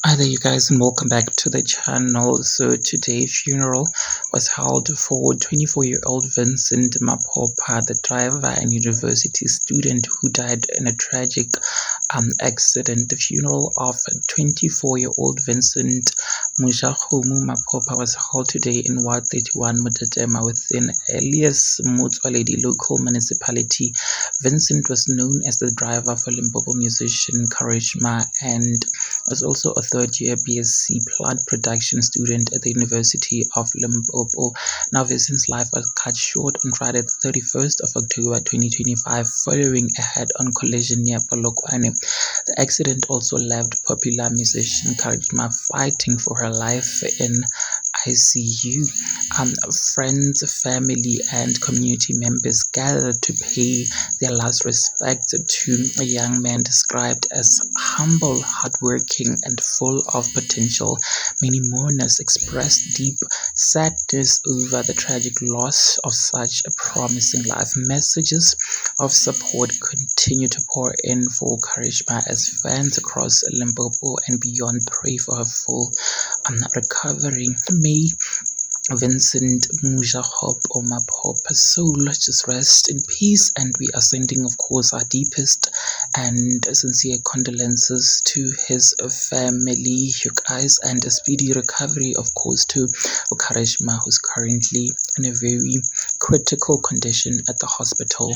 Hi there, you guys, and welcome back to the channel. So today's funeral was held for 24-year-old Vincent Mapopa, the driver and university student who died in a tragic accident. The funeral of 24-year-old Vincent Mujahumu Mapopa was held today in Ward 31 Mutatema within Elias Mutswaledi local municipality. Vincent was known as the driver for Limpopo musician Karishma and was also a third-year BSc plant production student at the University of Limpopo. Now, Vincent's life was cut short on Friday, the 31st of October 2025, following a head-on collision near Polokwane. The accident also left popular musician Karishma fighting for her life in ICU. Friends, family, and community members gathered to pay their last respect to a young man described as humble, hardworking, and full of potential. Many mourners expressed deep sadness over the tragic loss of such a promising life. Messages of support continue to pour in for Karishma as fans across Limpopo and beyond pray for her full recovery. May Vincent Mujahopo Mapopa's soul just rest in peace, and we are sending, of course, our deepest and sincere condolences to his family, you guys, and a speedy recovery, of course, to Karishma, who's currently in a very critical condition at the hospital.